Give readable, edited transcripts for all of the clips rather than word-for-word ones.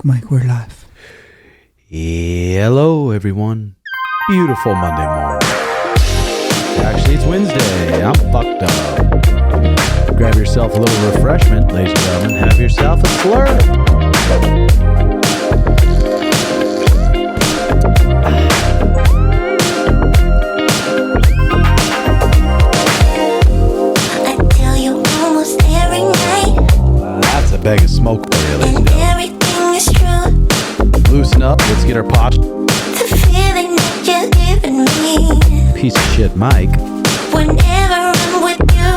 Mike, we're live. Hello, everyone. Beautiful Monday morning. Actually, it's Wednesday. I'm fucked up. Grab yourself a little refreshment, ladies and gentlemen. Have yourself a flirt. I tell you almost every night. That's a bag of smoke for you, ladies and And gentlemen. everything is true. Loosen up. Let's get our pot. The feeling that you're giving me Piece of shit, Mike. whenever I'm with you.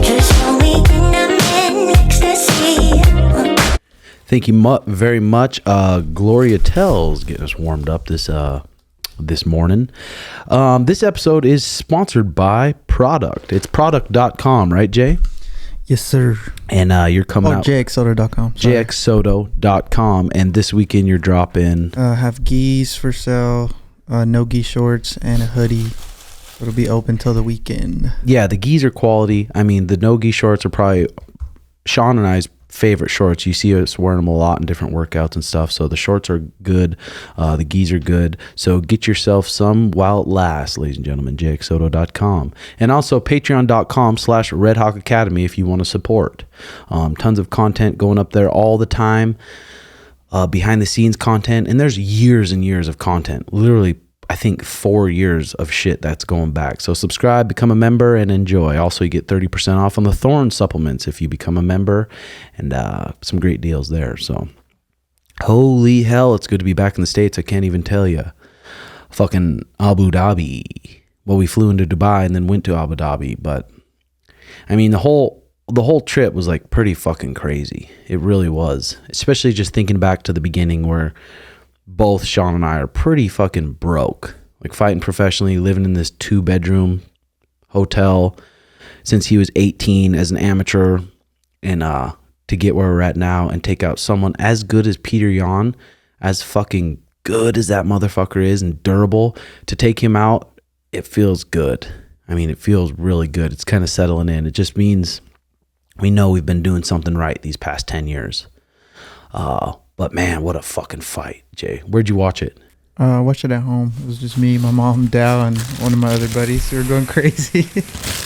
Just hold me and I'm in ecstasy. Thank you very much. Gloria Tells getting us warmed up this morning. This episode is sponsored by Product. It's product.com, right, Jay? Yes, sir. And you're coming out JXSoto.com. JXSoto.com, and this weekend you're dropping Have geese for sale, no gi shorts, and a hoodie. It'll be open till the weekend. yeah, the gis are quality. I mean, the no-gi shorts are probably Sean and I's favorite shorts. You see us wearing them a lot in different workouts and stuff. So the shorts are good. The gis are good. So get yourself some while it lasts, ladies and gentlemen. JXSoto.com. And also patreon.com/RedHawk Academy if you want to support. Tons of content going up there all the time. Behind the scenes content. And there's years and years of content. Literally, I think 4 years of shit that's going back. So subscribe, become a member, and enjoy. Also, you get 30% off on the Thorn supplements if you become a member, and some great deals there. So, holy hell, it's good to be back in the States. I can't even tell you. Fucking Abu Dhabi. Well, we flew into Dubai and then went to Abu Dhabi, but I mean, the whole trip was like pretty fucking crazy. It really was, especially just thinking back to the beginning where both Sean and I are pretty fucking broke, like fighting professionally, living in this 2-bedroom hotel since he was 18 as an amateur, and to get where we're at now and take out someone as good as Petr Yan, as fucking good as that motherfucker is and durable, to take him out, it feels good. I mean, it feels really good. It's kind of settling in. It just means we know we've been doing something right these past 10 years. But man, what a fucking fight, Jay. Where'd you watch it? I watched it at home. It was just me, my mom, Dal, and one of my other buddies. We were going crazy.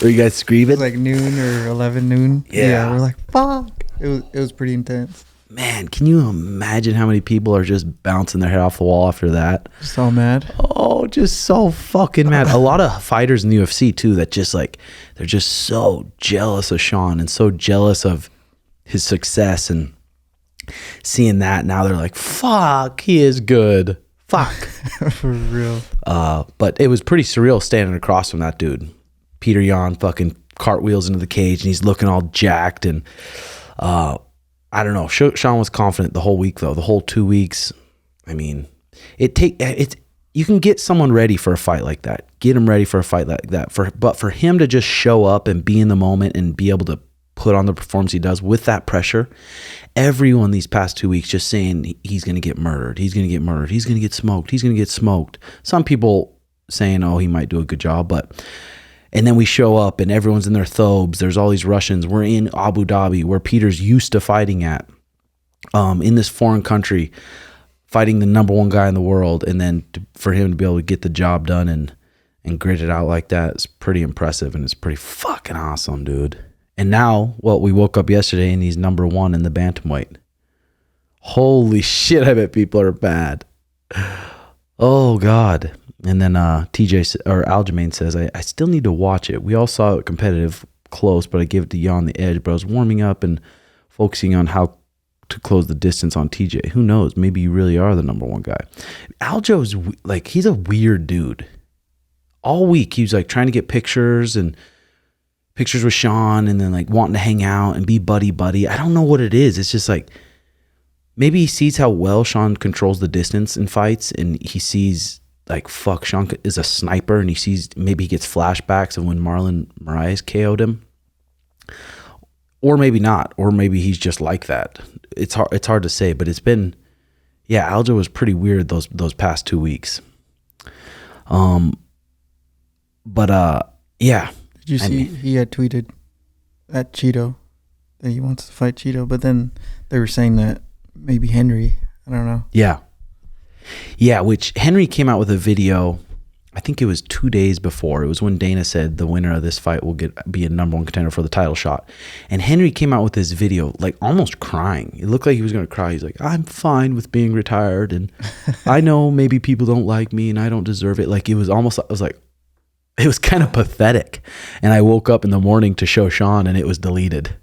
Were you guys It screaming? was like noon or 11 noon. Yeah. We're like, fuck. It was pretty intense. Man, can you imagine how many people are just bouncing their head off the wall after that? So mad. Oh, just so fucking mad. A lot of fighters in the UFC too that just like, they're just so jealous of Sean and so jealous of his success, and seeing that now they're like, fuck, he is good. Fuck. For real. But it was pretty surreal standing across from that dude. Petr Yan fucking cartwheels into the cage and he's looking all jacked, and I don't know. Sean was confident the whole week though. The whole 2 weeks. I mean, you can get someone ready for a fight like that. Get him ready for a fight like that. But for him to just show up and be in the moment and be able to put on the performance he does with that pressure, everyone these past 2 weeks just saying he's going to get murdered. He's going to get murdered. He's going to get smoked. He's going to get smoked. Some people saying, oh, he might do a good job, and then we show up and everyone's in their thobes. There's all these Russians. We're in Abu Dhabi where Peter's used to fighting at, in this foreign country, fighting the number one guy in the world. And then for him to be able to get the job done and grit it out like that is pretty impressive. And it's pretty fucking awesome, dude. And now, we woke up yesterday and he's number one in the bantamweight. Holy shit, I bet people are bad. Oh, God. And then Aljamain says, I still need to watch it. We all saw it competitive, close, but I gave it to Yan the edge. But I was warming up and focusing on how to close the distance on TJ. Who knows? Maybe you really are the number one guy. Aljo is like, he's a weird dude. All week, he was like trying to get pictures with Sean, and then like wanting to hang out and be buddy. I don't know what it is. It's just like, maybe he sees how well Sean controls the distance in fights, and he sees like, fuck, Sean is a sniper, and he sees, maybe he gets flashbacks of when Marlon Moraes KO'd him, or maybe not, or maybe he's just like that. It's hard to say, but it's been, yeah, Aljo was pretty weird those past 2 weeks. Yeah. Did you see he had tweeted at Cheeto that he wants to fight Cheeto, but then they were saying that maybe Henry. I don't know. Yeah. Yeah, which Henry came out with a video, I think it was 2 days before. It was when Dana said the winner of this fight will be a number one contender for the title shot. And Henry came out with this video, like almost crying. It looked like he was going to cry. He's like, I'm fine with being retired. And I know maybe people don't like me and I don't deserve it. Like it was almost, I was like, it was kind of pathetic. And I woke up in the morning to show Sean and it was deleted.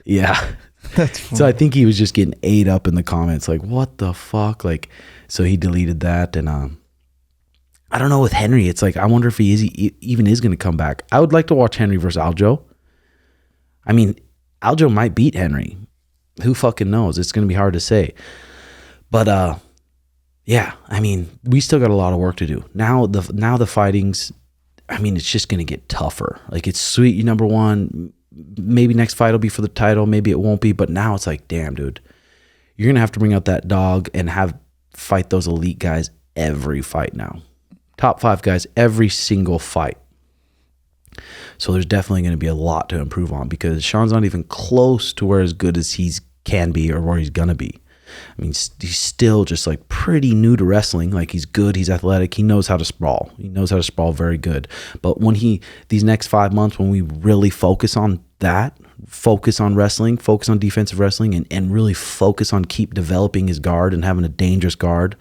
Yeah. That's funny. So I think he was just getting ate up in the comments. Like, what the fuck? Like, so he deleted that. And I don't know with Henry. It's like, I wonder if he even is going to come back. I would like to watch Henry versus Aljo. I mean, Aljo might beat Henry. Who fucking knows? It's going to be hard to say. But yeah, I mean, we still got a lot of work to do. Now the fighting's, I mean, it's just going to get tougher. Like, it's sweet, you number one. Maybe next fight will be for the title. Maybe it won't be. But now it's like, damn, dude, you're going to have to bring out that dog and fight those elite guys every fight now. Top 5 guys every single fight. So there's definitely going to be a lot to improve on because Sean's not even close to where as good as he can be or where he's going to be. I mean, he's still just like pretty new to wrestling. Like, he's good, he's athletic, he knows how to sprawl. He knows how to sprawl very good. But when these next 5 months, when we really focus on that, focus on wrestling, focus on defensive wrestling, and really focus on keep developing his guard and having a dangerous guard.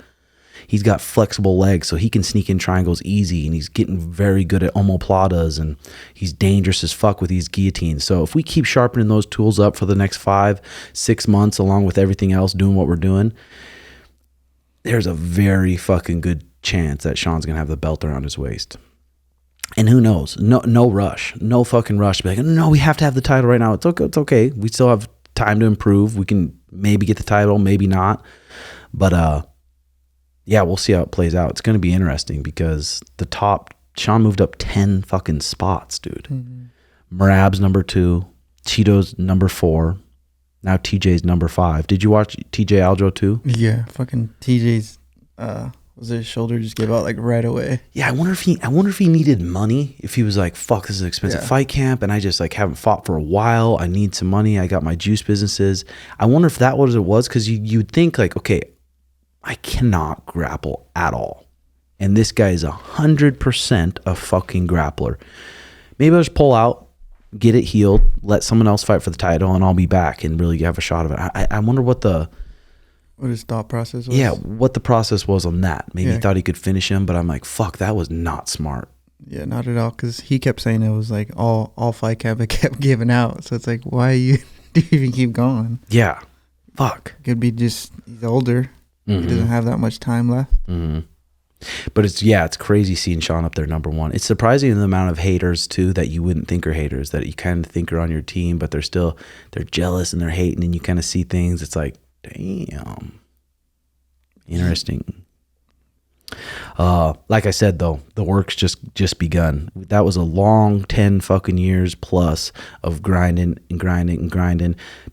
He's got flexible legs, so he can sneak in triangles easy, and he's getting very good at omoplatas, and he's dangerous as fuck with these guillotines. So if we keep sharpening those tools up for the next 5-6 months, along with everything else, doing what we're doing, there's a very fucking good chance that Sean's going to have the belt around his waist. And who knows? No rush. No fucking rush. Be like, no, we have to have the title right now. It's okay. We still have time to improve. We can maybe get the title, maybe not. But, yeah, we'll see how it plays out. It's going to be interesting because Sean moved up 10 fucking spots, dude. Mm-hmm. Marab's number 2, Cheeto's number 4, now TJ's number 5. Did you watch TJ Aljo too? Yeah, fucking TJ's was his shoulder just gave out like right away. Yeah, I wonder if he needed money. If he was like, fuck, this is an expensive fight camp and I just like haven't fought for a while. I need some money. I got my juice businesses. I wonder if that was what it was, because you'd think like, okay, I cannot grapple at all. And this guy is 100% a fucking grappler. Maybe I'll just pull out, get it healed, let someone else fight for the title, and I'll be back and really have a shot of it. I wonder what his thought process was. Yeah, what the process was on that. Maybe he thought he could finish him, but I'm like, fuck, that was not smart. Yeah, not at all, because he kept saying it was like all fight camp, it kept giving out. So it's like, why do you even keep going? Yeah, fuck. Could be just he's older. Mm-hmm. He doesn't have that much time left. Mm-hmm. But it's crazy seeing Sean up there number 1. It's surprising the amount of haters too that you wouldn't think are haters, that you kind of think are on your team, but they're jealous and they're hating, and you kind of see things. It's like, damn, interesting. Like I said though, the work's just begun. That was a long 10 fucking years plus of grinding,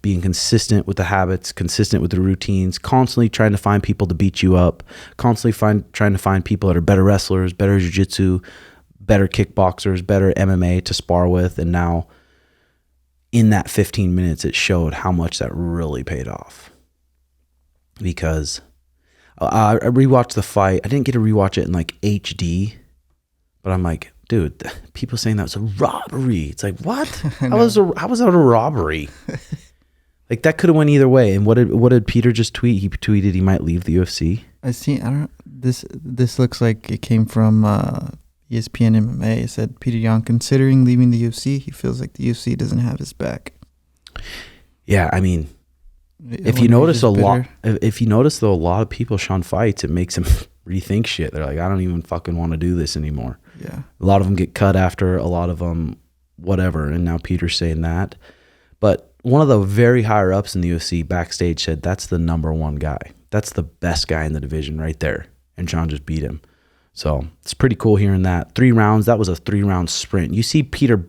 being consistent with the habits, consistent with the routines, constantly trying to find people to beat you up, constantly trying to find people that are better wrestlers, better jiu-jitsu, better kickboxers, better MMA to spar with. And now in that 15 minutes, it showed how much that really paid off, because I rewatched the fight. I didn't get to rewatch it in like HD, but I'm like, dude, people saying that was a robbery. It's like, what? How was that a robbery? Like, that could have went either way. And what did Peter just tweet? He tweeted he might leave the UFC. This looks like it came from ESPN MMA. It said Petr Yan considering leaving the UFC. He feels like the UFC doesn't have his back. Yeah, I mean, if you notice a lot of people Sean fights, it makes him rethink shit. They're like, I don't even fucking want to do this anymore. Yeah. A lot of them get cut after, a lot of them whatever. And now Peter's saying that. But one of the very higher ups in the UFC backstage said that's the number 1 guy. That's the best guy in the division right there. And Sean just beat him. So it's pretty cool hearing that. 3 rounds. That was a 3-round sprint. You see Peter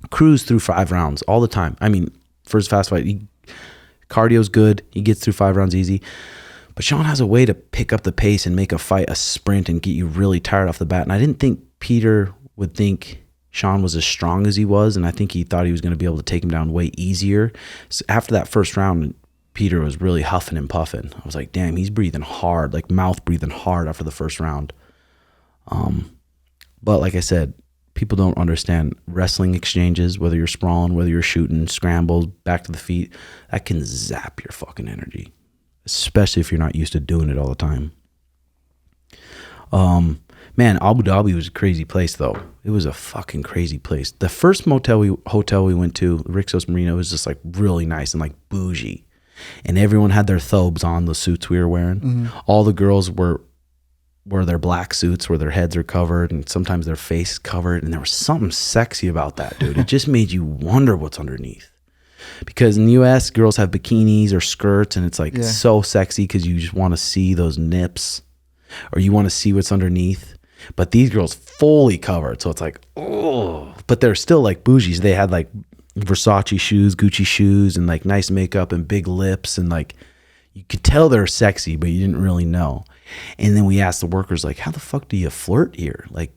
cruise through 5 rounds all the time. I mean, for his fast fight, cardio's good. He gets through 5 rounds easy. But Sean has a way to pick up the pace and make a fight a sprint and get you really tired off the bat. And I didn't think Peter would think Sean was as strong as he was, and I think he thought he was going to be able to take him down way easier. So after that first round, Peter was really huffing and puffing. I was like, damn, he's breathing hard, like mouth breathing hard after the first round. But like I said, people don't understand wrestling exchanges, whether you're sprawling, whether you're shooting, scrambles, back to the feet, that can zap your fucking energy, especially if you're not used to doing it all the time. Man, Abu Dhabi was a crazy place though. It was a fucking crazy place. The first hotel we went to, Rixos Marina, was just like really nice and like bougie. And everyone had their thobes on, the suits we were wearing. Mm-hmm. All the girls were their black suits where their heads are covered and sometimes their face covered. And there was something sexy about that, dude. It just made you wonder what's underneath. Because in the US, girls have bikinis or skirts and it's like so sexy because you just want to see those nips or you want to see what's underneath. But these girls fully covered. So it's like, oh, but they're still like bougies. They had like Versace shoes, Gucci shoes, and like nice makeup and big lips. And like, you could tell they're sexy, but you didn't really know. And then we asked the workers, like, how the fuck do you flirt here? Like,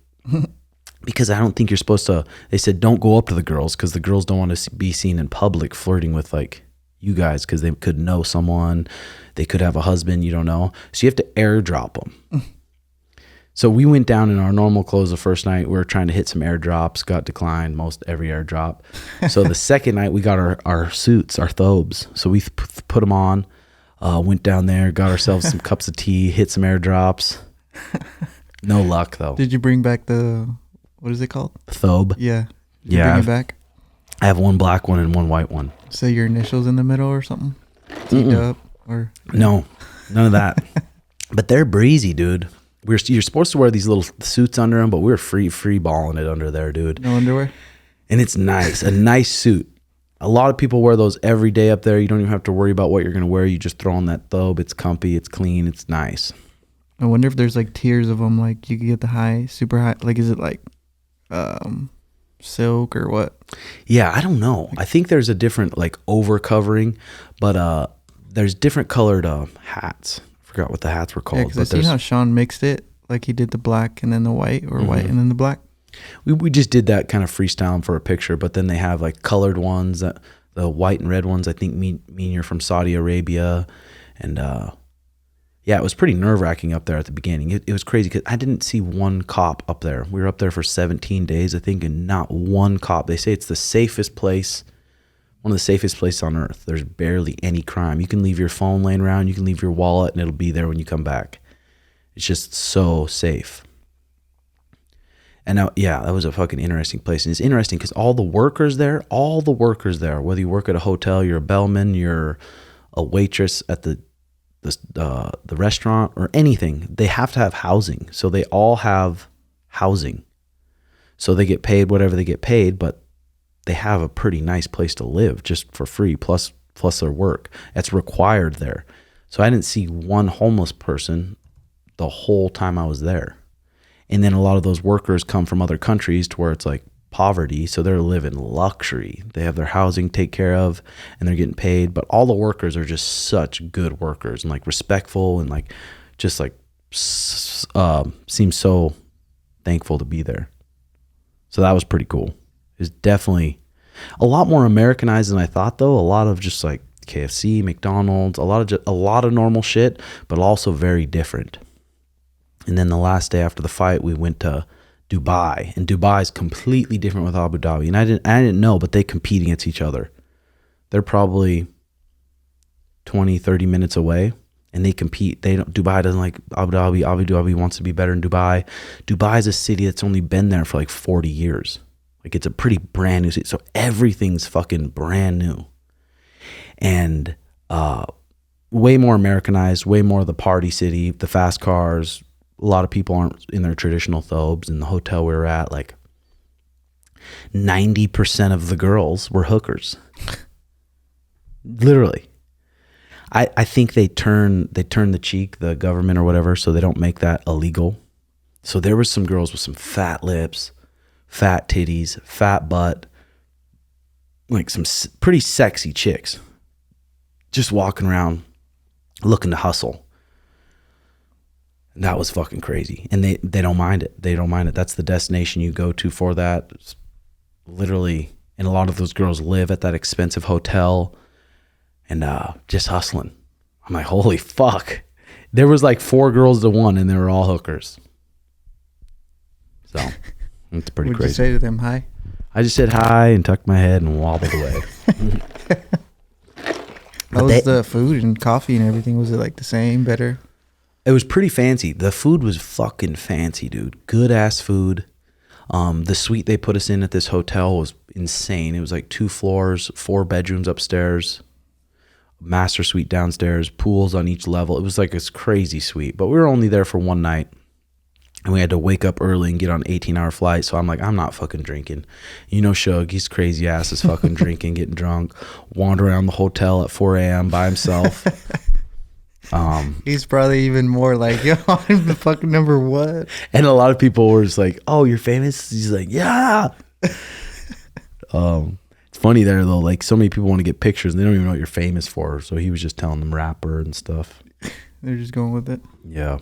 because I don't think you're supposed to, they said, don't go up to the girls because the girls don't want to be seen in public flirting with like you guys because they could know someone. They could have a husband, you don't know. So you have to airdrop them. So we went down in our normal clothes the first night. We were trying to hit some airdrops, got declined most every airdrop. So the second night we got our suits, our thobes. So we put them on, went down there, got ourselves some cups of tea, hit some airdrops. No luck though. Did you bring back what is it called? Thobe. Yeah. Did you bring it back? I have one black one and one white one. So your initials in the middle or something? Teed up or? No, none of that. But they're breezy, dude. You're supposed to wear these little suits under them, but we're free balling it under there, dude. No underwear? And it's nice, a nice suit. A lot of people wear those every day up there. You don't even have to worry about what you're going to wear. You just throw on that thobe. It's comfy, it's clean, it's nice. I wonder if there's like tiers of them. Like you could get the high, super high. Like is it like silk or what? Yeah, I don't know. I think there's a different like over covering, but there's different colored hats. Forgot what the hats were called. Yeah, because I see how Sean mixed it. Like he did the black and then the white, or white and then the black. We just did that kind of freestyle for a picture, but then they have like colored ones, that the white and red ones I think mean you're from Saudi Arabia. And yeah, it was pretty nerve-wracking up there at the beginning. It was crazy because I didn't see one cop up there. We were up there for 17 days, I think, and not one cop. They say it's the safest place, one of the safest places on earth. There's barely any crime. You can leave your phone laying around, you can leave your wallet, and it'll be there when you come back. It's just so safe. And now, yeah, that was a fucking interesting place. And it's interesting because all the workers there, whether you work at a hotel, you're a bellman, you're a waitress at the restaurant or anything, they have to have housing. So they all have housing. So they get paid whatever they get paid, but they have a pretty nice place to live just for free, plus their work. It's required there. So I didn't see one homeless person the whole time I was there. And then a lot of those workers come from other countries to where it's like poverty, so they're living luxury. They have their housing taken care of and they're getting paid, but all the workers are just such good workers and like respectful and like just like seem so thankful to be there. So that was pretty cool. It's definitely a lot more Americanized than I thought though. A lot of just like KFC, McDonald's, a lot of normal shit, but also very different. And then the last day after the fight, we went to Dubai, and Dubai is completely different with Abu Dhabi. And I didn't know, but they compete against each other. They're probably 20, 30 minutes away, and they compete. Dubai doesn't like Abu Dhabi. Abu Dhabi wants to be better than Dubai. Dubai is a city that's only been there for like 40 years. Like it's a pretty brand new city. So everything's fucking brand new. And way more Americanized, way more of the party city, the fast cars. A lot of people aren't in their traditional thobes. In the hotel we were at, like 90% of the girls were hookers. Literally. I think they turn the cheek, the government or whatever, so they don't make that illegal. So there was some girls with some fat lips, fat titties, fat butt, like some pretty sexy chicks just walking around looking to hustle. And that was fucking crazy. And they don't mind it. They don't mind it. That's the destination you go to for that. literally, and a lot of those girls live at that expensive hotel and just hustling. I'm like, holy fuck. There was like 4 girls to 1 and they were all hookers. So it's pretty What'd crazy. you say to them? Hi? I just said hi and tucked my head and wobbled away. How was the food and coffee and everything? Was it like the same, better? It was pretty fancy. The food was fucking fancy, dude. Good ass food. The suite they put us in at this hotel was insane. It was like 2 floors, 4 bedrooms upstairs, master suite downstairs, pools on each level. It was like this crazy suite, but we were only there for one night and we had to wake up early and get on an 18-hour flight. So I'm like, I'm not fucking drinking. You know, Shug, he's crazy ass is fucking drinking, getting drunk, wander around the hotel at 4 a.m. by himself. He's probably even more like, yo, I'm the fucking number one. And a lot of people were just like, oh, you're famous? He's like, yeah. It's funny there, though. Like, so many people want to get pictures and they don't even know what you're famous for. So he was just telling them rapper and stuff. They're just going with it. Yeah.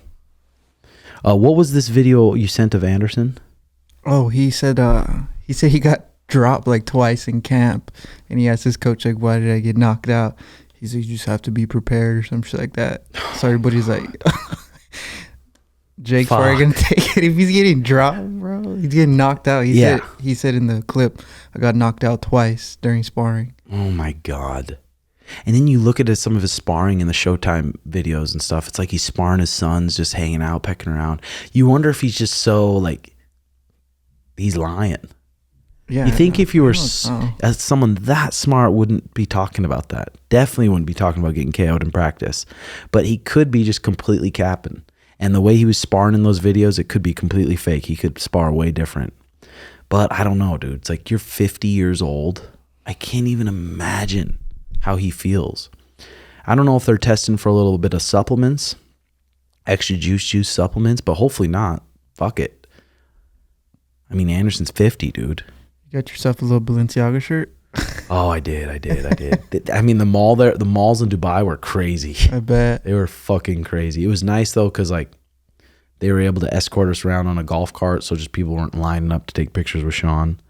What was this video you sent of Anderson? Oh, he said he got dropped like twice in camp. And he asked his coach, like, why did I get knocked out? He said, you just have to be prepared or some shit like that. So everybody's like, Jake's probably going to take it. If he's getting dropped, bro, he's getting knocked out. He said in the clip, I got knocked out twice during sparring. Oh, my God. And then you look at some of his sparring in the Showtime videos and stuff. It's like he's sparring his sons, just hanging out, pecking around. You wonder if he's just so, like, he's lying. Yeah, you think if you were as someone that smart wouldn't be talking about that. Definitely wouldn't be talking about getting KO'd in practice. But he could be just completely capping. And the way he was sparring in those videos, it could be completely fake. He could spar way different. But I don't know, dude. It's like you're 50 years old. I can't even imagine how he feels. I don't know if they're testing for a little bit of supplements, extra juice supplements, but hopefully not. Fuck it. I mean, Anderson's 50, dude. You got yourself a little Balenciaga shirt? Oh, I did. I mean, the malls in Dubai were crazy. I bet. They were fucking crazy. It was nice though, because like they were able to escort us around on a golf cart, so just people weren't lining up to take pictures with Sean.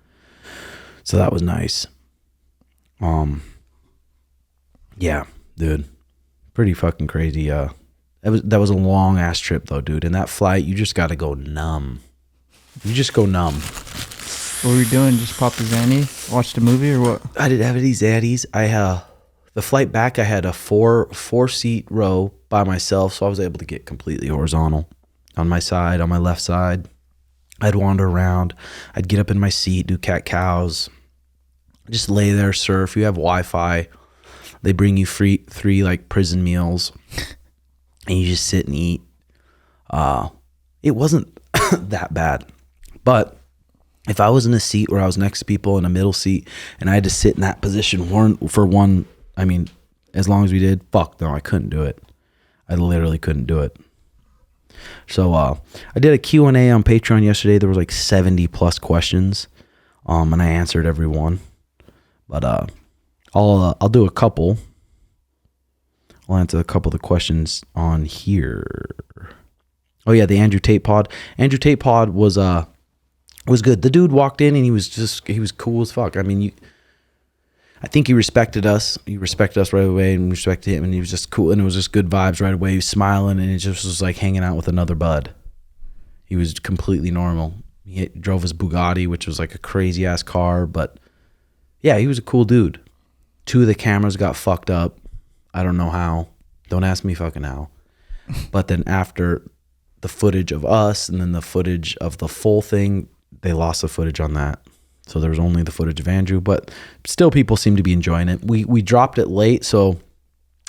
So that was nice. Yeah, dude, pretty fucking crazy. That was a long ass trip though, dude. And that flight, you just got to go numb. You just go numb. What were you doing? Just pop the Zanny? Watch the movie or what? I didn't have any Zaddies. The flight back, I had a four seat row by myself, so I was able to get completely horizontal on my side, on my left side. I'd wander around. I'd get up in my seat, do cat cows, just lay there, surf. You have Wi-Fi. They bring you three like prison meals, and you just sit and eat. It wasn't that bad, but if I was in a seat where I was next to people in a middle seat and I had to sit in that position for one, I mean, as long as we did, fuck no, I couldn't do it. I literally couldn't do it. So I did a Q&A on Patreon yesterday. There was like 70 plus questions, and I answered every one. But I'll do a couple. I'll answer a couple of the questions on here. Oh yeah, the Andrew Tate Pod. Andrew Tate Pod was good. The dude walked in and he was cool as fuck. I mean, I think he respected us. He respected us right away and respected him, and he was just cool, and it was just good vibes right away. He was smiling, and it just was like hanging out with another bud. He was completely normal. He drove his Bugatti, which was like a crazy ass car, but yeah, he was a cool dude. 2 of the cameras got fucked up. I don't know how. Don't ask me fucking how. But then after the footage of us and then the footage of the full thing, they lost the footage on that. So there was only the footage of Andrew, but still people seem to be enjoying it. We dropped it late, so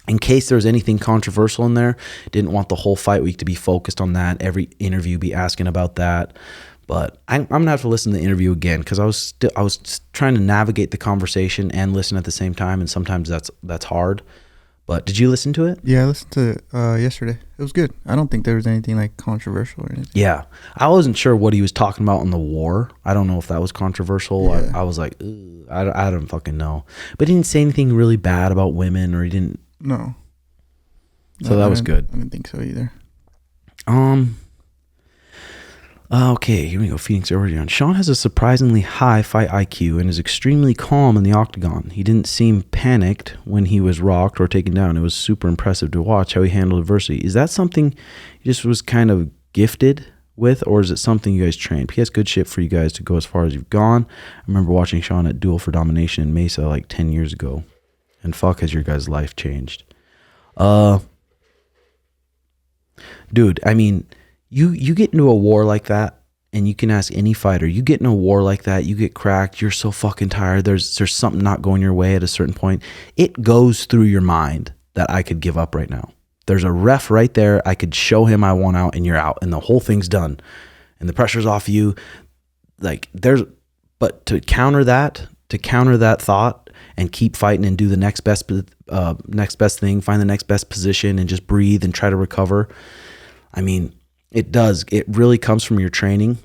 in case there was anything controversial in there, didn't want the whole fight week to be focused on that. Every interview be asking about that. But I'm gonna have to listen to the interview again because I was trying to navigate the conversation and listen at the same time, and sometimes that's hard. But did you listen to it? Yeah, I listened to it yesterday. It was good. I don't think there was anything like controversial or anything. Yeah, I wasn't sure what he was talking about in the war. I don't know if that was controversial. Yeah. I was like, I don't fucking know. But he didn't say anything really bad about women, or he didn't. No. So that was good. I didn't think so either. Okay, here we go. Phoenix Origin. Sean has a surprisingly high fight IQ and is extremely calm in the octagon. He didn't seem panicked when he was rocked or taken down. It was super impressive to watch how he handled adversity. Is that something he just was kind of gifted with, or is it something you guys trained? P.S. Good shit for you guys to go as far as you've gone. I remember watching Sean at Duel for Domination in Mesa like 10 years ago. And fuck, has your guys' life changed? Dude, I mean, you get into a war like that, and you can ask any fighter, you get in a war like that, you get cracked, you're so fucking tired, there's something not going your way at a certain point. It goes through your mind that I could give up right now. There's a ref right there. I could show him I won out and you're out and the whole thing's done. And the pressure's off you. But to counter that thought and keep fighting and do the next best thing, find the next best position and just breathe and try to recover. I mean, it really comes from your training,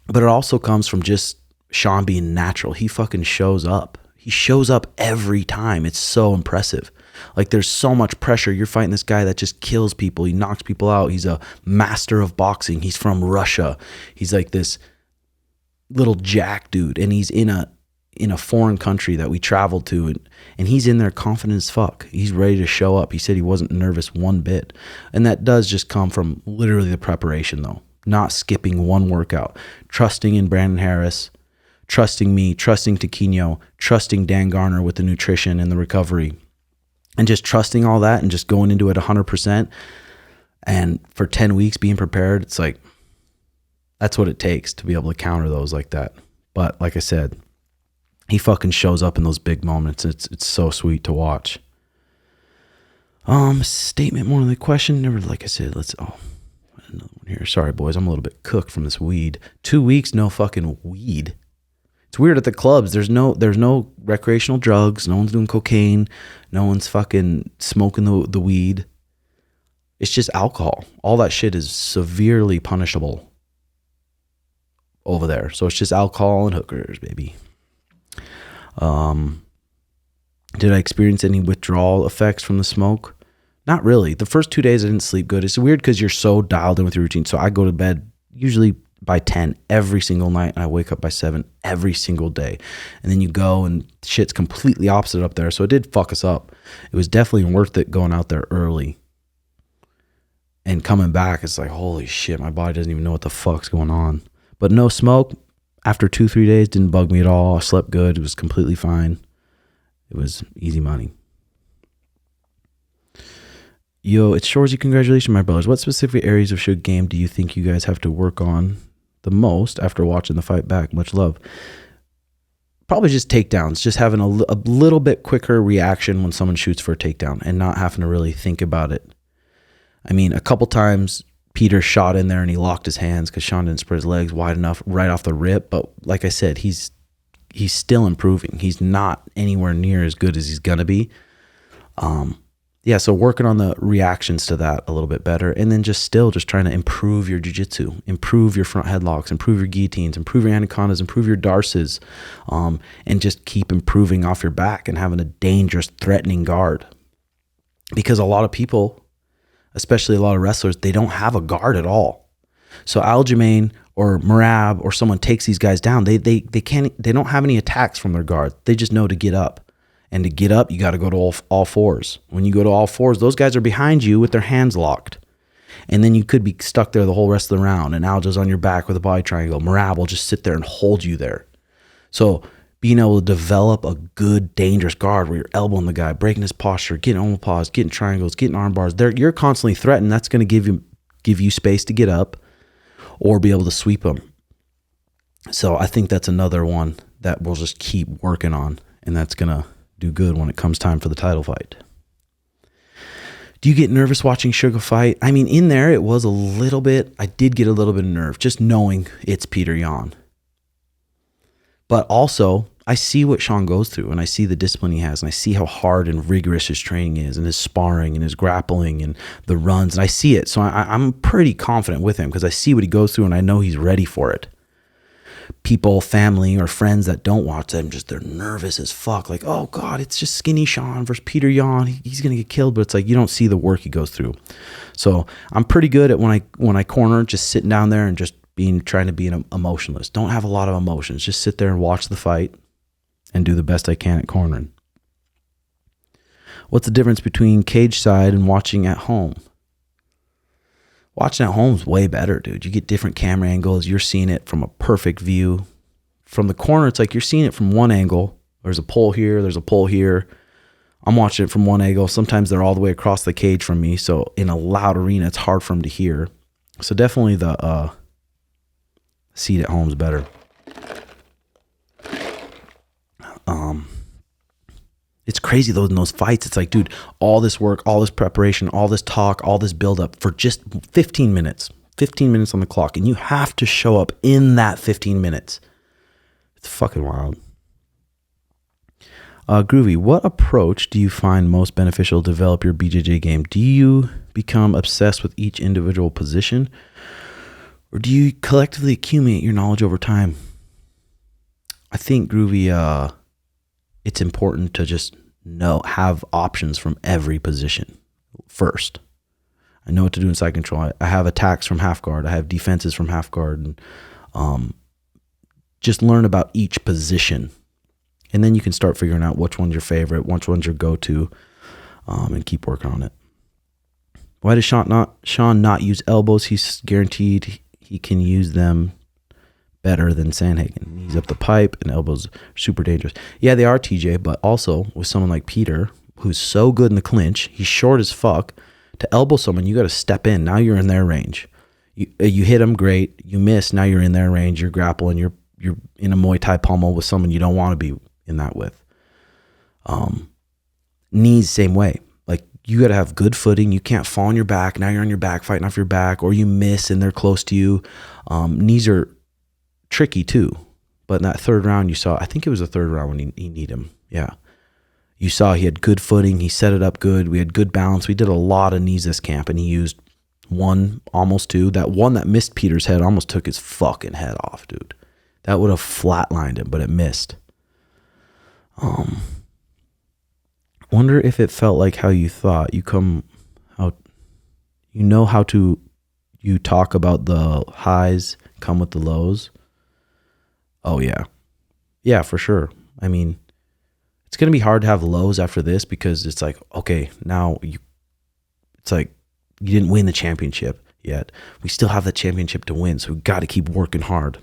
but it also comes from just Sean being natural. He fucking shows up. He shows up every time. It's so impressive. Like, there's so much pressure. You're fighting this guy that just kills people. He knocks people out. He's a master of boxing. He's from Russia. He's like this little jack dude, and he's in a foreign country that we traveled to, and he's in there confident as fuck. He's ready to show up. He said he wasn't nervous one bit. And that does just come from literally the preparation, though. Not skipping one workout. Trusting in Brandon Harris, trusting me, trusting Taquino, trusting Dan Garner with the nutrition and the recovery. And just trusting all that and just going into it 100%. And for 10 weeks being prepared, it's like, that's what it takes to be able to counter those like that. But like I said, he fucking shows up in those big moments. It's so sweet to watch. Statement more than the question. Never, like I said, another one here. Sorry, boys, I'm a little bit cooked from this weed. 2 weeks, no fucking weed. It's weird at the clubs. There's no recreational drugs. No one's doing cocaine. No one's fucking smoking the weed. It's just alcohol. All that shit is severely punishable over there. So it's just alcohol and hookers, baby. Did I experience any withdrawal effects from the smoke? Not really. The first 2 days I didn't sleep good. It's weird because you're so dialed in with your routine. So I go to bed usually by 10 every single night, and I wake up by 7 every single day. And then you go and shit's completely opposite up there. So it did fuck us up. It was definitely worth it going out there early. And coming back, it's like, holy shit, my body doesn't even know what the fuck's going on. But no smoke. After 2-3 days, didn't bug me at all. I slept good. It was completely fine. It was easy money. Yo, it's Shorzy. Congratulations, my brothers. What specific areas of Suga game do you think you guys have to work on the most after watching the fight back? Much love. Probably just takedowns. Just having a little bit quicker reaction when someone shoots for a takedown and not having to really think about it. I mean, a couple times Peter shot in there and he locked his hands because Sean didn't spread his legs wide enough right off the rip. But like I said, he's still improving. He's not anywhere near as good as he's going to be. So working on the reactions to that a little bit better. And then just trying to improve your jiu-jitsu, improve your front headlocks, improve your guillotines, improve your anacondas, improve your darces, and just keep improving off your back and having a dangerous, threatening guard. Because a lot of people, especially a lot of wrestlers, they don't have a guard at all. So Aljamain or Merab or someone takes these guys down. They don't have any attacks from their guard. They just know to get up. And to get up, you got to go to all fours. When you go to all fours, those guys are behind you with their hands locked. And then you could be stuck there the whole rest of the round. And Aljo's on your back with a body triangle. Merab will just sit there and hold you there. So being able to develop a good, dangerous guard where you're elbowing the guy, breaking his posture, getting omoplaws, getting triangles, getting arm bars. You're constantly threatened. That's going to give you space to get up or be able to sweep them. So I think that's another one that we'll just keep working on. And that's going to do good when it comes time for the title fight. Do you get nervous watching Suga fight? I mean, in there, it was a little bit, I did get a little bit of nerve just knowing it's Petr Yan. But also, I see what Sean goes through and I see the discipline he has and I see how hard and rigorous his training is and his sparring and his grappling and the runs. And I see it. So I'm pretty confident with him because I see what he goes through and I know he's ready for it. People, family, or friends that don't watch them, they're nervous as fuck. Like, oh God, it's just skinny Sean versus Petr Yan. He's gonna get killed, but it's like you don't see the work he goes through. So I'm pretty good at when I corner, just sitting down there and just trying to be an emotionless. Don't have a lot of emotions. Just sit there and watch the fight and do the best I can at cornering. What's the difference between cage side and watching at home? Watching at home is way better, dude. You get different camera angles. You're seeing it from a perfect view. From the corner, it's like you're seeing it from one angle. There's a pole here. There's a pole here. I'm watching it from one angle. Sometimes they're all the way across the cage from me. So in a loud arena, it's hard for them to hear. So definitely the seat at home is better. It's crazy though in those fights. It's like, dude, all this work, all this preparation, all this talk, all this buildup for just 15 minutes. 15 minutes on the clock. And you have to show up in that 15 minutes. It's fucking wild. Groovy, what approach do you find most beneficial to develop your BJJ game? Do you become obsessed with each individual position, or do you collectively accumulate your knowledge over time? I think, Groovy, it's important to just have options from every position first. I know what to do in side control. I have attacks from half guard. I have defenses from half guard, and just learn about each position. And then you can start figuring out which one's your favorite, which one's your go-to, and keep working on it. Why does Sean not use elbows? He's guaranteed he can use them better than Sandhagen. Knees up the pipe and elbows are super dangerous. Yeah, they are, TJ, but also with someone like Petr, who's so good in the clinch, he's short as fuck. To elbow someone, you got to step in. Now you're in their range. You hit them, great. You miss, now you're in their range. You're grappling. You're in a Muay Thai pommel with someone you don't want to be in that with. Knees, same way. Like, you got to have good footing. You can't fall on your back. Now you're on your back fighting off your back, or you miss and they're close to you. Knees are tricky too. But in that third round, you saw, I think it was the third round when he kneed him. Yeah. You saw he had good footing. He set it up good. We had good balance. We did a lot of knees this camp, and he used one, almost two. That one that missed Peter's head almost took his fucking head off, dude. That would have flatlined him, but it missed. Wonder if it felt like how you thought. You talk about the highs, come with the lows. Oh yeah. Yeah, for sure. I mean, it's going to be hard to have lows after this, because it's like, okay, it's like you didn't win the championship yet. We still have the championship to win, so we got to keep working hard.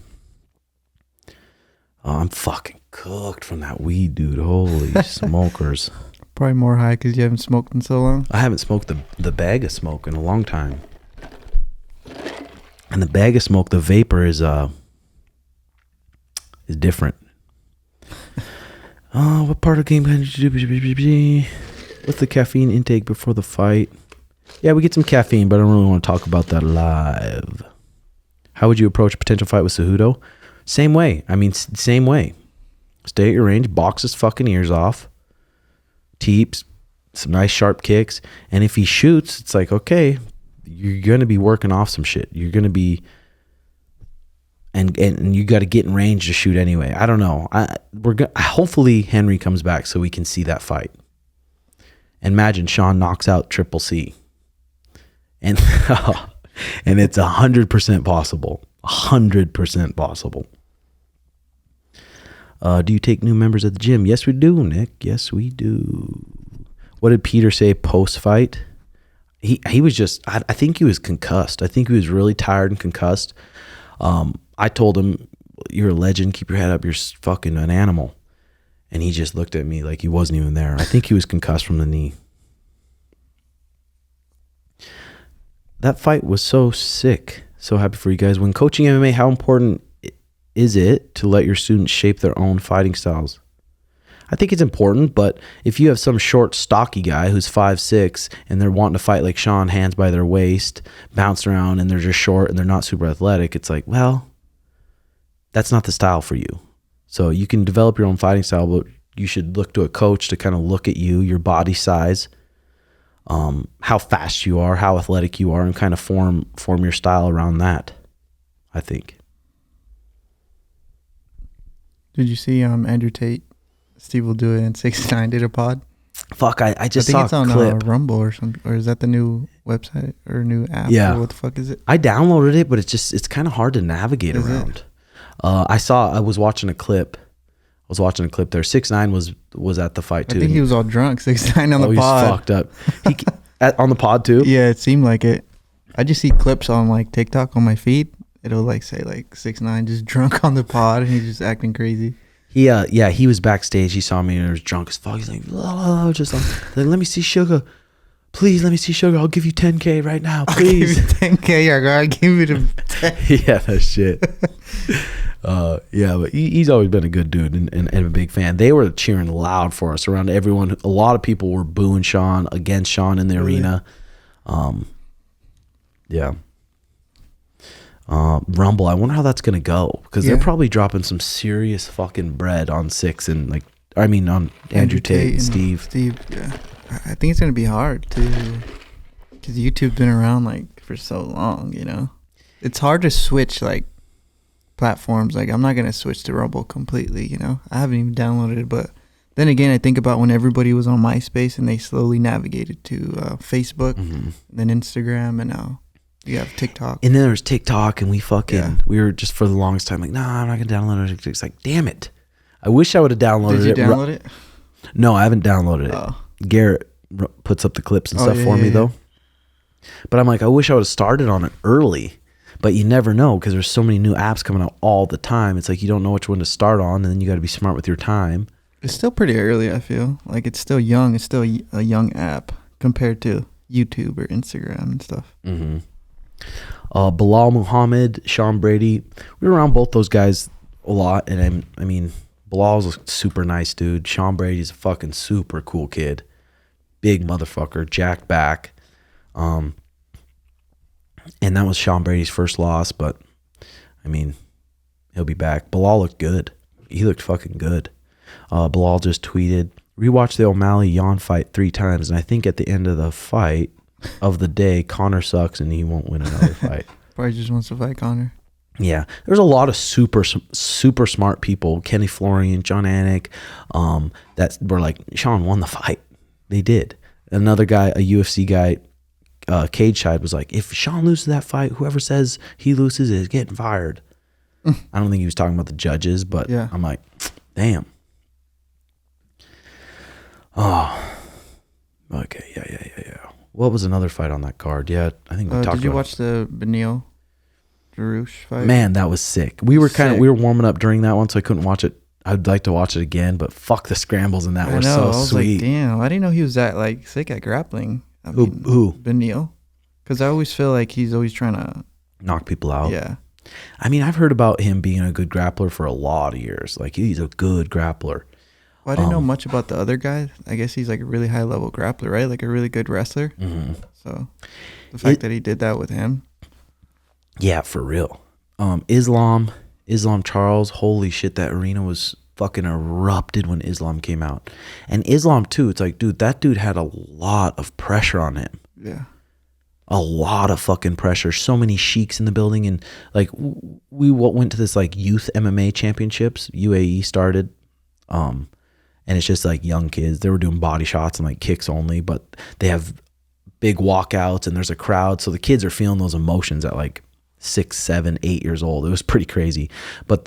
I'm fucking cooked from that weed, dude. Holy smokers. Probably more high because you haven't smoked in so long. I haven't smoked the bag of smoke in a long time. And the bag of smoke, the vapor is different. What part of the game did you do? What's the caffeine intake before the fight? Yeah, we get some caffeine, but I don't really want to talk about that live. How would you approach a potential fight with Cejudo? Same way. Same way. Stay at your range, box his fucking ears off, teeps, some nice sharp kicks, and if he shoots, it's like, okay, you're going to be working off some shit. You're going to be, and you got to get in range to shoot anyway. I don't know. Hopefully Henry comes back so we can see that fight. And imagine Sean knocks out Triple C, and and it's 100% possible. 100% possible. Do you take new members at the gym? Yes, we do, Nick. Yes, we do. What did Petr say post-fight? He was just, I think he was concussed. I think he was really tired and concussed. I told him, you're a legend. Keep your head up. You're fucking an animal. And he just looked at me like he wasn't even there. I think he was concussed from the knee. That fight was so sick. So happy for you guys. When coaching MMA, how important is it to let your students shape their own fighting styles? I think it's important, but if you have some short, stocky guy who's 5'6" and they're wanting to fight like Sean, hands by their waist, bounce around, and they're just short and they're not super athletic, it's like, well, that's not the style for you. So you can develop your own fighting style, but you should look to a coach to kind of look at you, your body size, how fast you are, how athletic you are, and kind of form your style around that, I think. Did you see Andrew Tate? Steve will do it in 69 did a pod. Fuck, I just saw it's on a clip. Rumble or something, or is that the new? website or a new app. Yeah. Or what the fuck is it? I downloaded it, but it's kind of hard to navigate around. I was watching a clip. there. 6ix9ine was at the fight too. I think he was all drunk. 6ix9ine on the He's pod. fucked up. On the pod too. Yeah, it seemed like it. I just see clips on like TikTok on my feed. It'll like say like 6ix9ine just drunk on the pod and he's just acting crazy. He was backstage. He saw me and he was drunk as fuck. He's like, just like, let me see Suga. Please let me see Suga. I'll give you 10K right now, please. I'll give you 10K, I'll give you the 10. Yeah, that shit. But he's always been a good dude and a big fan. They were cheering loud for us around everyone. A lot of people were booing Sean, against Sean in the arena. Rumble, I wonder how that's gonna go, because they're probably dropping some serious fucking bread on Six and on Andrew Tate and Steve. Yeah, I think it's gonna be hard too, because YouTube's been around like for so long. You know, it's hard to switch like platforms. Like I'm not gonna switch to Rumble completely. You know, I haven't even downloaded it, but then again, I think about when everybody was on MySpace and they slowly navigated to Facebook, and then Instagram, and now. You have TikTok. And then there's TikTok, and we were just for the longest time like, nah, I'm not going to download it. It's like, damn it. I wish I would have downloaded it. Did you download it? No, I haven't downloaded it. Oh. Garrett puts up the clips and stuff for me, though. But I'm like, I wish I would have started on it early. But you never know, because there's so many new apps coming out all the time. It's like you don't know which one to start on, and then you got to be smart with your time. It's still pretty early, I feel. Like, it's still young. It's still a young app compared to YouTube or Instagram and stuff. Mm-hmm. Bilal Muhammad, Sean Brady, we were around both those guys a lot, and I mean Bilal's a super nice dude. Sean Brady's a fucking super cool kid, big motherfucker, jacked back, and that was Sean Brady's first loss, but I mean he'll be back. Bilal looked good. He looked fucking good. Bilal just tweeted, rewatched the O'Malley Yan fight 3 times, and I think at the end of the fight of the day, Connor sucks and he won't win another fight. Probably just wants to fight Connor. Yeah, there's a lot of super smart people. Kenny Florian, John Anik, that were like, Sean won the fight. They did. Another guy, a UFC guy, Cage Side, was like, if Sean loses that fight, whoever says he loses is getting fired. I don't think he was talking about the judges, but yeah. I'm like, damn. Oh, okay, yeah. What was another fight on that card? Yeah, I think we talked about it. Did you watch the Benil Darush fight? Man, that was sick. We were warming up during that one, so I couldn't watch it. I'd like to watch it again, but fuck, the scrambles in that were so I was sweet. Like, damn, I didn't know he was that like sick at grappling. Who? Benil. Because I always feel like he's always trying to knock people out. Yeah. I mean, I've heard about him being a good grappler for a lot of years. Like, he's a good grappler. Well, I didn't know much about the other guy. I guess he's like a really high level grappler, right? Like a really good wrestler. Mm-hmm. So the fact that he did that with him. Yeah, for real. Islam Charles, holy shit, that arena was fucking erupted when Islam came out. And Islam too, it's like, dude, that dude had a lot of pressure on him. Yeah. A lot of fucking pressure. So many sheiks in the building. And like, we went to this like youth MMA championships. UAE started. And it's just like young kids. They were doing body shots and like kicks only, but they have big walkouts and there's a crowd. So the kids are feeling those emotions at like 6, 7, 8 years old. It was pretty crazy. But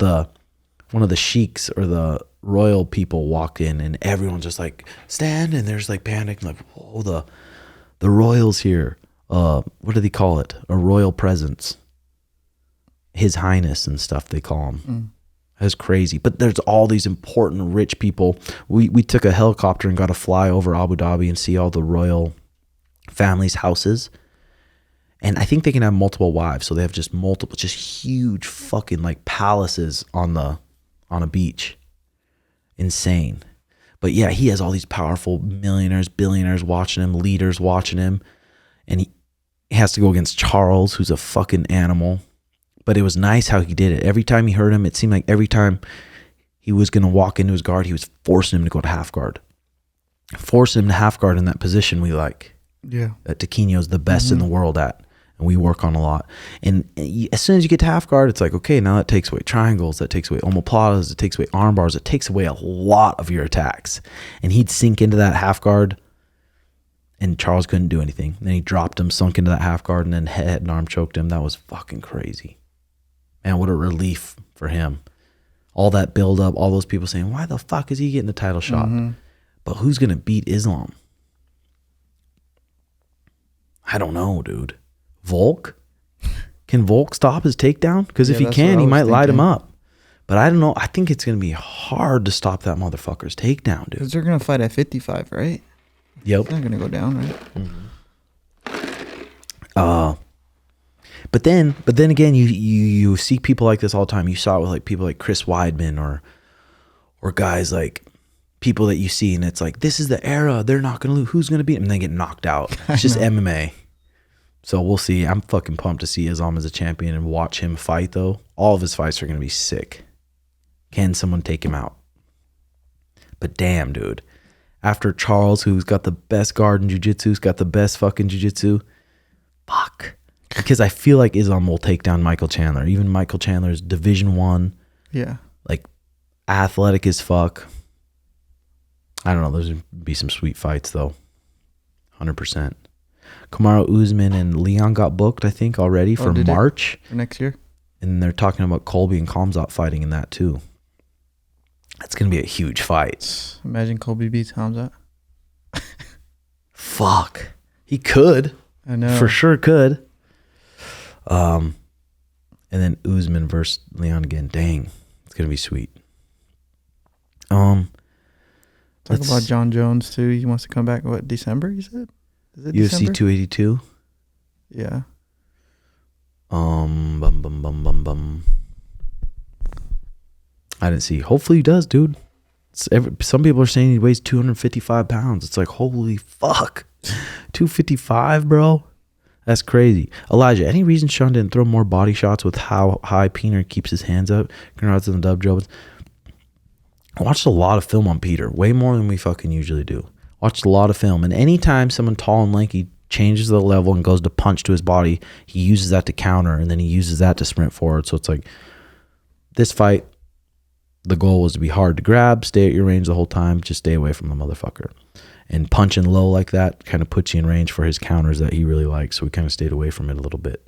one of the sheiks or the royal people walked in and everyone's just like, stand, and there's like panic, like, whoa, the royals here. What do they call it? A royal presence. His Highness and stuff, they call him. That's crazy. But there's all these important rich people. We took a helicopter and got to fly over Abu Dhabi and see all the royal families' houses. And I think they can have multiple wives. So they have just huge fucking like palaces on a beach. Insane. But yeah, he has all these powerful millionaires, billionaires watching him, leaders watching him. And he has to go against Charles, who's a fucking animal. But it was nice how he did it. Every time he hurt him, it seemed like every time he was going to walk into his guard, he was forcing him to go to half guard. Forcing him to half guard in that position we like. Yeah. That Taquino's the best in the world at. And we work on a lot. And as soon as you get to half guard, it's like, okay, now that takes away triangles, that takes away omoplatas, it takes away arm bars, it takes away a lot of your attacks. And he'd sink into that half guard and Charles couldn't do anything. Then he dropped him, sunk into that half guard, and then head and arm choked him. That was fucking crazy. Man, what a relief for him. All that build up, all those people saying, why the fuck is he getting the title shot? But who's going to beat Islam? I don't know, dude. Volk? Can Volk stop his takedown? Because if he can, he might light him up. But I don't know. I think it's going to be hard to stop that motherfucker's takedown, dude. Because they're going to fight at 55, right? Yep. It's not going to go down, right? But then again, you see people like this all the time. You saw it with like people like Chris Weidman or guys like people that you see, and it's like, this is the era. They're not going to lose. Who's going to beat them? And they get knocked out. It's just MMA. So we'll see. I'm fucking pumped to see Islam as a champion and watch him fight, though. All of his fights are going to be sick. Can someone take him out? But damn, dude. After Charles, who's got the best guard in jiu-jitsu, who's got the best fucking jiu-jitsu, fuck. Because I feel like Islam will take down Michael Chandler. Even Michael Chandler's Division I. Yeah. Like, athletic as fuck. I don't know. There's going to be some sweet fights, though. 100%. Kamaru Usman and Leon got booked, I think, already for March. For next year? And they're talking about Colby and Khamzat fighting in that, too. That's going to be a huge fight. Imagine Colby beats Khamzat. Fuck. He could. I know. For sure could. And then Usman versus Leon again. Dang. It's going to be sweet. Talk about John Jones, too. He wants to come back, what, December, you said? Is it UFC December? 282? Yeah. I didn't see. Hopefully he does, dude. Some people are saying he weighs 255 pounds. It's like, holy fuck. 255, bro? That's crazy. Elijah, any reason Sean didn't throw more body shots with how high Petr keeps his hands up? Congrats on the dub, Joe. I watched a lot of film on Petr. Way more than we fucking usually do. Watched a lot of film. And anytime someone tall and lanky changes the level and goes to punch to his body, he uses that to counter, and then he uses that to sprint forward. So it's like, this fight, the goal was to be hard to grab, stay at your range the whole time, just stay away from the motherfucker. And punching low like that kind of puts you in range for his counters that he really likes. So we kind of stayed away from it a little bit.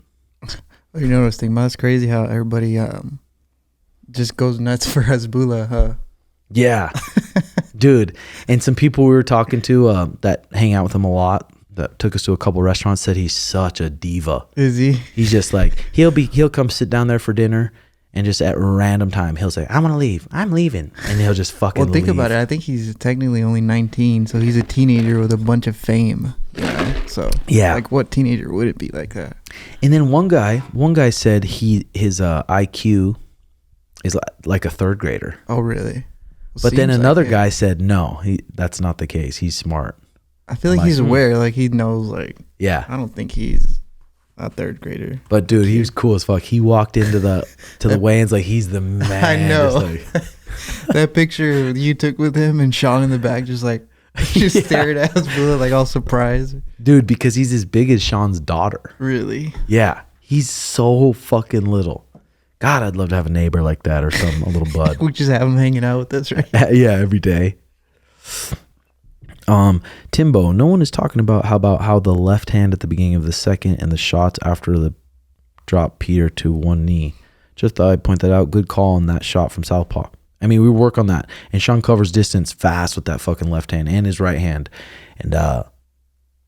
You know what's thinking about? It's crazy how everybody just goes nuts for Hasbulla, huh? Yeah. Dude. And some people we were talking to that hang out with him a lot, that took us to a couple restaurants, said he's such a diva. Is he? He's just like, he'll come sit down there for dinner, and just at random time he'll say, I'm gonna leave, I'm leaving, and he'll just fucking think leave. about it. I think he's technically only 19, so he's a teenager with a bunch of fame, you know? So yeah, like what teenager would it be like that? And then one guy said his IQ is like a third grader. Oh really? But then another guy said no, that's not the case. He's smart. I feel like he's aware, like he knows, like, yeah. I don't think he's a third grader. But dude, he was cool as fuck. He walked into the weigh-ins like he's the man. I know. Like, that picture you took with him and Sean in the back, just like staring at us, like all surprised. Dude, because he's as big as Sean's daughter. Really? Yeah, he's so fucking little. God, I'd love to have a neighbor like that or something, a little bud. We just have him hanging out with us, right? Yeah, every day. Timbo, no one is talking about how the left hand at the beginning of the second and the shots after the drop Petr to one knee. Just thought I'd point that out. Good call on that shot from southpaw. I mean, we work on that. And Sean covers distance fast with that fucking left hand and his right hand. And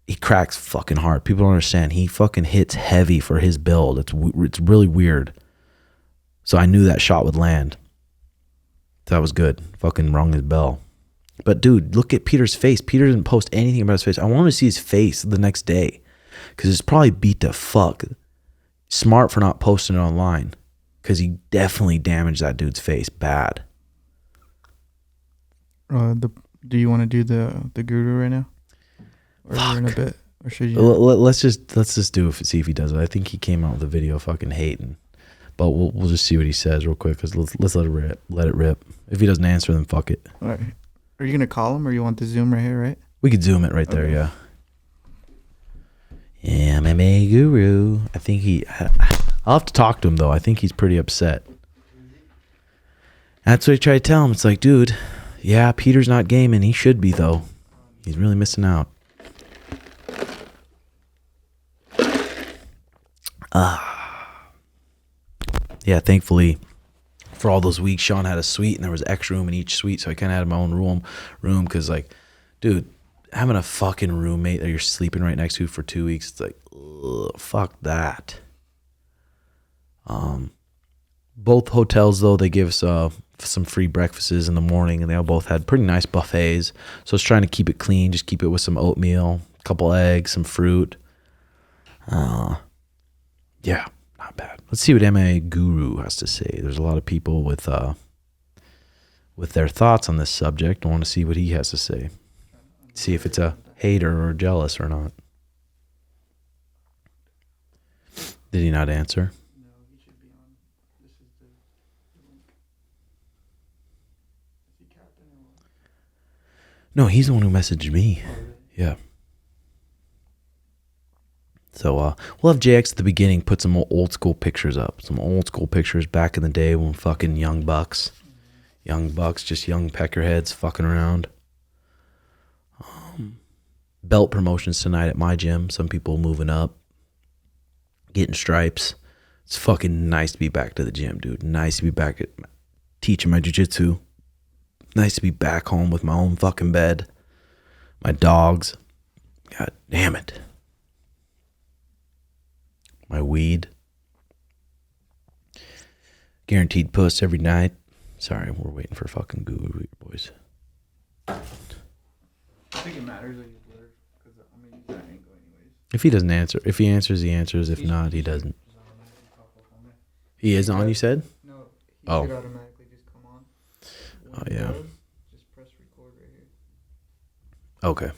he cracks fucking hard. People don't understand. He fucking hits heavy for his build. It's really weird. So I knew that shot would land. That was good. Fucking rung his bell. But dude, look at Peter's face. Peter didn't post anything about his face. I wanted to see his face the next day, because it's probably beat the fuck. Smart for not posting it online, because he definitely damaged that dude's face bad. Do you want to do the guru right now, or in a bit, or should you? Let's just do it. See if he does it. I think he came out with a video fucking hating, but we'll just see what he says real quick, because let's let it rip. If he doesn't answer, then fuck it. All right. Are you going to call him, or you want the Zoom right here, right? We could Zoom it right there, yeah. Yeah, MMA guru. I think I'll have to talk to him, though. I think he's pretty upset. That's what I try to tell him. It's like, dude, yeah, Peter's not gaming. He should be, though. He's really missing out. Yeah, thankfully for all those weeks, Sean had a suite and there was extra room in each suite, so I kind of had my own room because, like, dude, having a fucking roommate that you're sleeping right next to for 2 weeks, it's like, ugh, fuck that. Both hotels, though, they give us some free breakfasts in the morning, and they all both had pretty nice buffets. So I was trying to keep it clean, just keep it with some oatmeal, a couple eggs, some fruit. Yeah, not bad. Let's see what MMA Guru has to say. There's a lot of people with their thoughts on this subject. I want to see what he has to say. See if it's a hater or jealous or not. Did he not answer? No, he should be on. This is the link. Is he Captain or what? No, he's the one who messaged me. Oh, really? Yeah. So we'll have JX at the beginning put some old school pictures up. Some old school pictures back in the day when fucking young bucks, just young peckerheads fucking around. Belt promotions tonight at my gym. Some people moving up, getting stripes. It's fucking nice to be back to the gym, dude. Nice to be back at teaching my jiu-jitsu. Nice to be back home with my own fucking bed. My dogs. God damn it. My weed. Guaranteed puss every night. Sorry, we're waiting for fucking Guru here, boys. I think it matters that you blur, because I'm going to use that angle anyways. If he doesn't answer, if he answers, he answers. If not, he doesn't. He is on, you said? No, he Oh. should automatically just come on. When Oh, it yeah. does, just press record right here. Okay.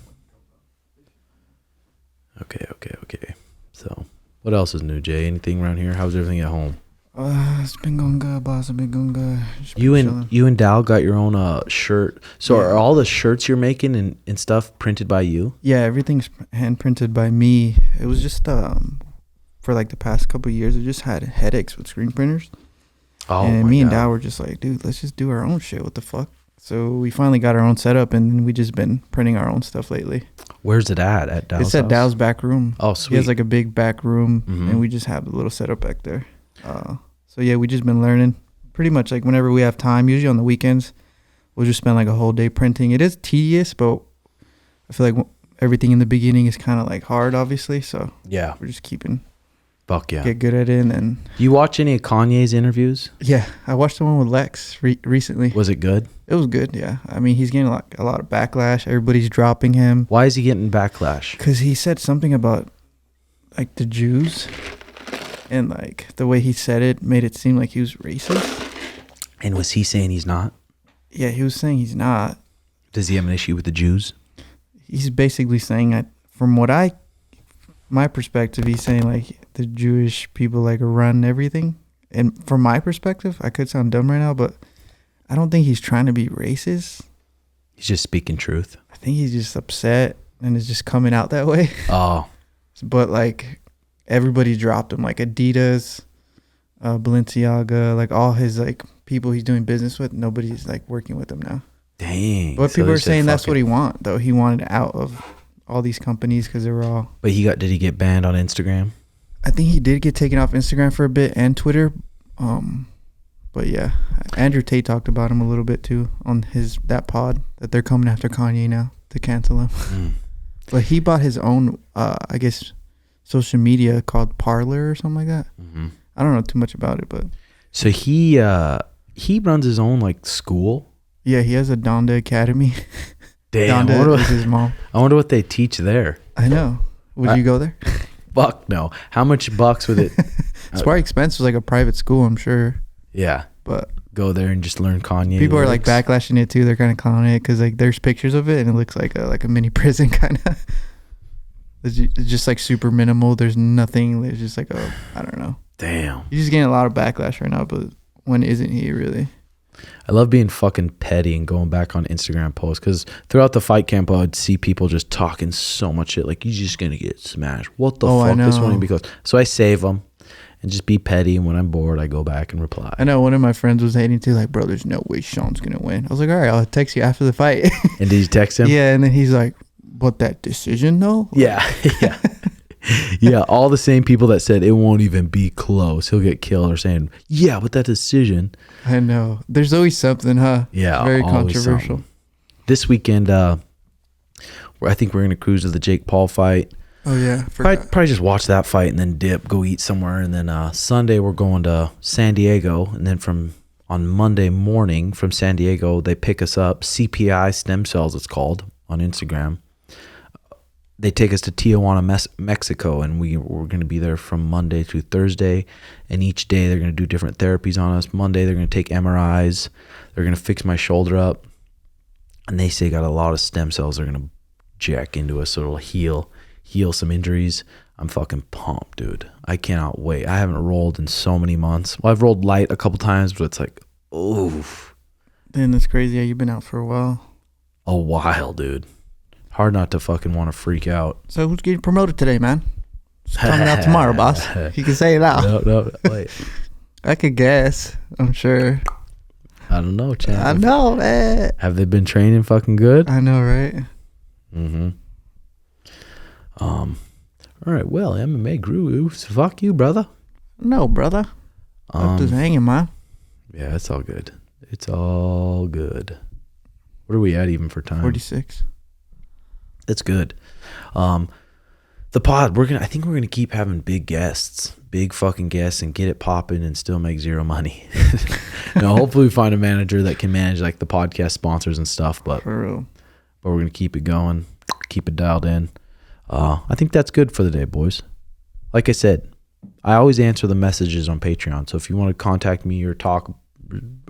Okay. So, what else is new, Jay? Anything around here? How's everything at home? It's been going good, boss. It's been going good. Just You been and chilling. you and Dal got your own shirt. So Yeah. are all the shirts you're making and stuff printed by you? Yeah, everything's hand printed by me. It was just for like the past couple of years, I just had headaches with screen printers. Oh, and my me and God. Dal were just like, dude, let's just do our own shit. What the fuck? So we finally got our own setup, and we just been printing our own stuff lately. Where's it at Dal's It's at house? Dal's back room. Oh, He sweet. has like a big back room, Mhm. and we just have a little setup back there. So yeah, we just been learning. Pretty much like whenever we have time, usually on the weekends, we'll just spend like a whole day printing. It is tedious, but I feel like everything in the beginning is kind of like hard, obviously. So Yeah. we're just keeping Fuck yeah. get good at it. And You watch any of Kanye's interviews? yeah, I watched the one with Lex recently. Was it good? It was good. Yeah, I mean he's getting a lot of backlash. Everybody's dropping him Why is he getting backlash? because he said something about like the Jews, and like the way he said it made it seem like he was racist. And was he saying he's not? Yeah, he was saying he's not. Does he have an issue with the Jews? He's basically saying that from my perspective, he's saying like the Jewish people like run everything. And from my perspective, I could sound dumb right now, but I don't think he's trying to be racist. He's just speaking truth. I think he's just upset and is just coming out that way. Oh, But like everybody dropped him, like Adidas, Balenciaga, like all his like people he's doing business with. Nobody's like working with him now. dang. But So people he are said, saying that's "Fuck what it." he want though. He wanted out of all these companies because they were all. But did he get banned on Instagram? I think he did get taken off Instagram for a bit and Twitter. But yeah, Andrew Tate talked about him a little bit too on that pod that they're coming after Kanye now to cancel him. Mm. But he bought his own, I guess, social media called Parler or something like that. Mm-hmm. I don't know too much about it, but So he runs his own like school. yeah, he has a Donda Academy. Damn. Donda is his mom. I wonder what they teach there. I know. Would you go there? Fuck no. How much bucks would it? It's probably expensive, like a private school, I'm sure. Yeah. But Go there and just learn Kanye. people are like lyrics. backlashing it too. They're kind of clowning it because like there's pictures of it and it looks like a mini prison kind of. It's just like super minimal. There's nothing. There's just like I don't know. Damn. He's just getting a lot of backlash right now, but when isn't he really? I love being fucking petty and going back on Instagram posts because throughout the fight camp, I'd see people just talking so much shit. Like, you're just going to get smashed. What the I fuck? This know. one because so I save them and just be petty. And when I'm bored, I go back and reply. I know one of my friends was hating too, like, bro, there's no way Sean's gonna win. I was like, all right, I'll text you after the fight. And did you text him? Yeah, and then he's like, but that decision though? Yeah. Yeah. Yeah, all the same people that said it won't even be close, he'll get killed, are saying, yeah, but that decision. I know. There's always something, huh? Yeah, Very always controversial. something. This weekend, I think we're going to cruise to the Jake Paul fight. Oh, yeah. Probably just watch that fight and then dip, go eat somewhere. And then Sunday, we're going to San Diego. And then on Monday morning from San Diego, they pick us up. CPI Stem Cells, it's called, on Instagram. They take us to Tijuana, Mexico, and we're going to be there from Monday to Thursday. And each day they're going to do different therapies on us. Monday they're going to take MRIs. They're going to fix my shoulder up. And they say got a lot of stem cells they're going to jack into us so it'll heal some injuries. I'm fucking pumped, dude. I cannot wait. I haven't rolled in so many months. Well, I've rolled light a couple times, but it's like, oof. Then it's crazy how you've been out for a while. A while, dude. Hard not to fucking want to freak out. So who's getting promoted today, man? It's coming out tomorrow, boss. You can say it out. No, wait. I could guess. I'm sure. I don't know, Chad. I know, man. Have they been training fucking good? I know, right? Mm-hmm. All right, well, MMA guru, fuck you, brother. No, brother. I'm just hanging, man. Yeah, it's all good. It's all good. What are we at even for time? 46. It's good. The pod, I think we're gonna keep having big fucking guests, and get it popping and still make zero money. No, hopefully we find a manager that can manage like the podcast sponsors and stuff. But For real. But we're gonna keep it going, keep it dialed in. I think that's good for the day, boys. Like I said, I always answer the messages on Patreon. So if you want to contact me or talk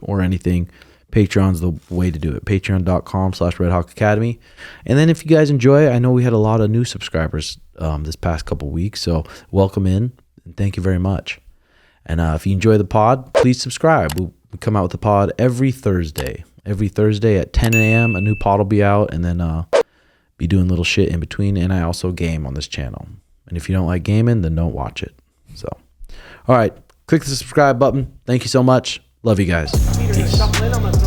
or anything, Patreon's the way to do it. Patreon.com/RedHawkAcademy. And then if you guys enjoy it, I know we had a lot of new subscribers this past couple weeks. So welcome in and thank you very much. And if you enjoy the pod, please subscribe. We come out with the pod every Thursday. Every Thursday at 10 a.m. a new pod will be out, and then be doing little shit in between. And I also game on this channel. And if you don't like gaming, then don't watch it. So, all right, click the subscribe button. Thank you so much. Love you guys. Peace.